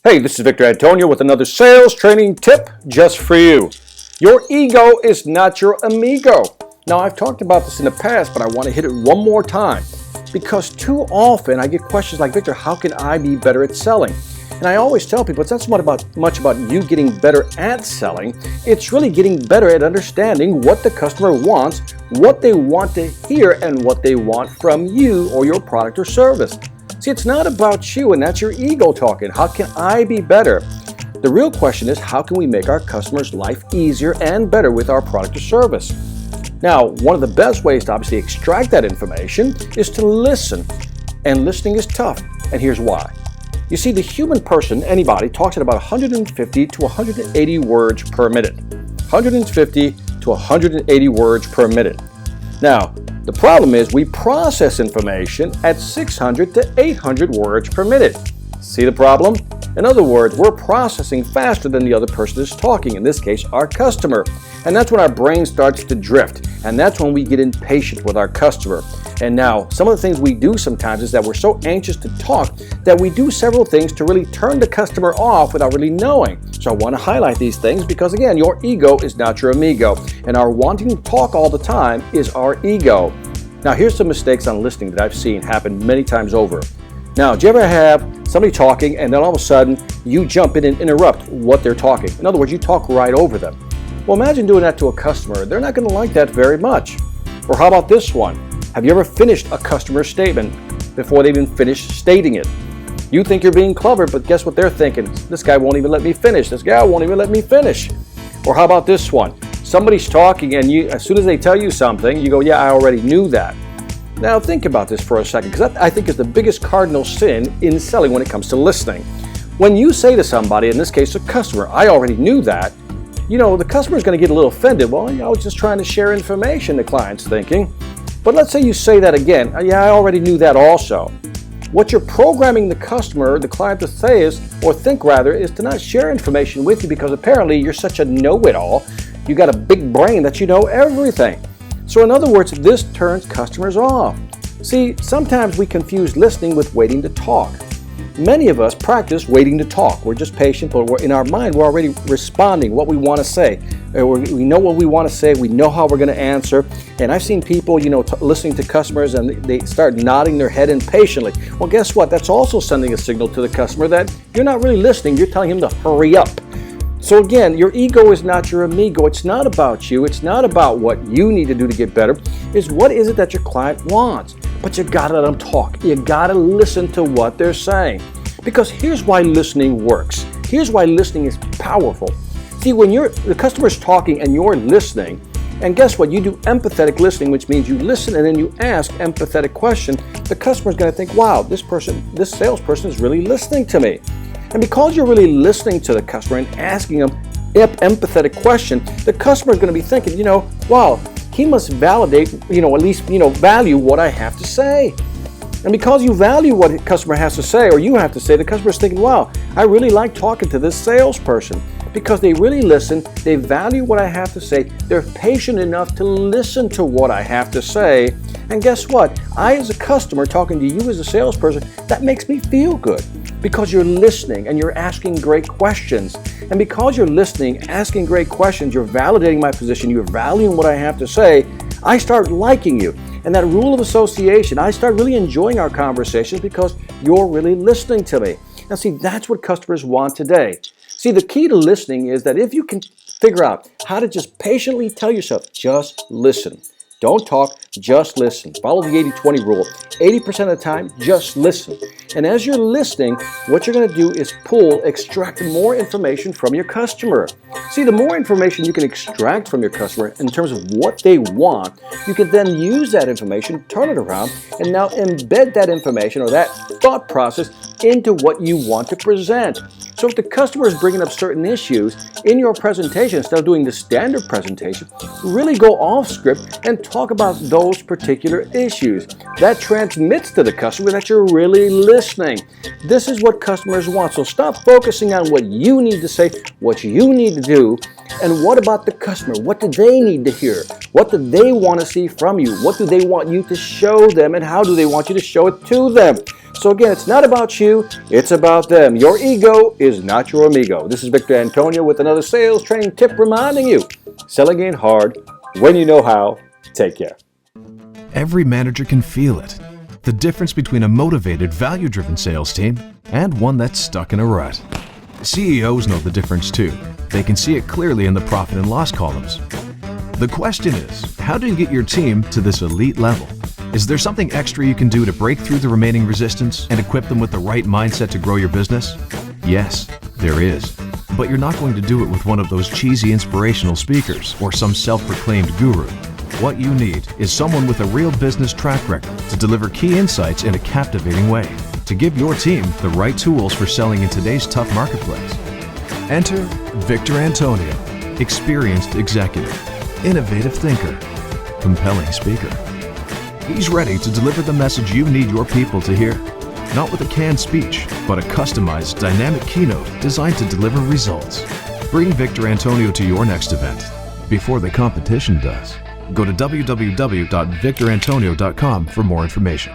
Hey, this is Victor Antonio with another sales training tip just for you. Your ego is not your amigo. Now, I've talked about this in the past, but I want to hit it one more time because too often I get questions like, Victor, how can I be better at selling? And I always tell people it's not so much about you getting better at selling. It's really getting better at understanding what the customer wants, what they want to hear, and what they want from you or your product or service. See, it's not about you, and that's your ego talking. How can I be better? The real question is, how can we make our customers' life easier and better with our product or service? Now, one of the best ways to obviously extract that information is to listen. And listening is tough, and here's why. You see, the human person, anybody, talks at about 150 to 180 words per minute. 150 to 180 words per minute. Now, the problem is we process information at 600 to 800 words per minute. See the problem? In other words, we're processing faster than the other person is talking, in this case, our customer. And that's when our brain starts to drift. And that's when we get impatient with our customer. And now, some of the things we do sometimes is that we're so anxious to talk that we do several things to really turn the customer off without really knowing. So I want to highlight these things because, again, your ego is not your amigo. And our wanting to talk all the time is our ego. Now, here's some mistakes on listening that I've seen happen many times over. Now, do you ever have somebody talking and then all of a sudden you jump in and interrupt what they're talking? In other words, you talk right over them. Well, imagine doing that to a customer. They're not going to like that very much. Or how about this one? Have you ever finished a customer statement before they even finish stating it? You think you're being clever, but guess what they're thinking? This guy won't even let me finish. This guy won't even let me finish. Or how about this one? Somebody's talking and as soon as they tell you something, you go, yeah, I already knew that. Now think about this for a second, because that I think is the biggest cardinal sin in selling when it comes to listening. When you say to somebody, in this case a customer, I already knew that, the customer's going to get a little offended. Well, I was just trying to share information, the client's thinking. But let's say you say that again. Yeah, I already knew that also. What you're programming the customer, the client to say is to not share information with you because apparently you're such a know-it-all. You got a big brain that you know everything. So in other words, this turns customers off. See, sometimes we confuse listening with waiting to talk. Many of us practice waiting to talk. We're just patient, but in our mind, we're already responding what we want to say. We know what we want to say. We know how we're going to answer. And I've seen people, listening to customers and they start nodding their head impatiently. Well, guess what? That's also sending a signal to the customer that you're not really listening. You're telling him to hurry up. So again, your ego is not your amigo. It's not about you. It's not about what you need to do to get better. It's what is it that your client wants. But you gotta let them talk. You gotta listen to what they're saying. Because here's why listening works. Here's why listening is powerful. See, when the customer's talking and you're listening, and guess what? You do empathetic listening, which means you listen and then you ask empathetic questions. The customer's gonna think, wow, this salesperson is really listening to me. And because you're really listening to the customer and asking them empathetic question, the customer is going to be thinking, wow, he must validate, at least, value what I have to say. And because you value what the customer has to say or you have to say, the customer is thinking, wow, I really like talking to this salesperson. Because they really listen, they value what I have to say, they're patient enough to listen to what I have to say. And guess what? I, as a customer, talking to you as a salesperson, that makes me feel good. Because you're listening and you're asking great questions. And because you're listening, asking great questions, you're validating my position, you're valuing what I have to say, I start liking you. And that rule of association, I start really enjoying our conversations because you're really listening to me. Now see, that's what customers want today. See, the key to listening is that if you can figure out how to just patiently tell yourself, just listen. Don't talk, just listen. Follow the 80-20 rule. 80% of the time, just listen. And as you're listening, what you're going to do is extract more information from your customer. See, the more information you can extract from your customer in terms of what they want, you can then use that information, turn it around, and now embed that information or that thought process into what you want to present. So if the customer is bringing up certain issues in your presentation, instead of doing the standard presentation, really go off script and talk about those particular issues. That transmits to the customer that you're really listening. This is what customers want. So stop focusing on what you need to say, what you need to do, and what about the customer? What do they need to hear? What do they want to see from you? What do they want you to show them, and how do they want you to show it to them? So again, it's not about you, it's about them. Your ego is not your amigo. This is Victor Antonio with another sales training tip reminding you, selling ain't hard when you know how. Take care. Every manager can feel it. The difference between a motivated, value-driven sales team and one that's stuck in a rut. CEOs know the difference too. They can see it clearly in the profit and loss columns. The question is, how do you get your team to this elite level? Is there something extra you can do to break through the remaining resistance and equip them with the right mindset to grow your business? Yes, there is. But you're not going to do it with one of those cheesy inspirational speakers or some self-proclaimed guru. What you need is someone with a real business track record to deliver key insights in a captivating way, to give your team the right tools for selling in today's tough marketplace. Enter Victor Antonio, experienced executive, innovative thinker, compelling speaker. He's ready to deliver the message you need your people to hear, not with a canned speech, but a customized, dynamic keynote designed to deliver results. Bring Victor Antonio to your next event before the competition does. Go to www.victorantonio.com for more information.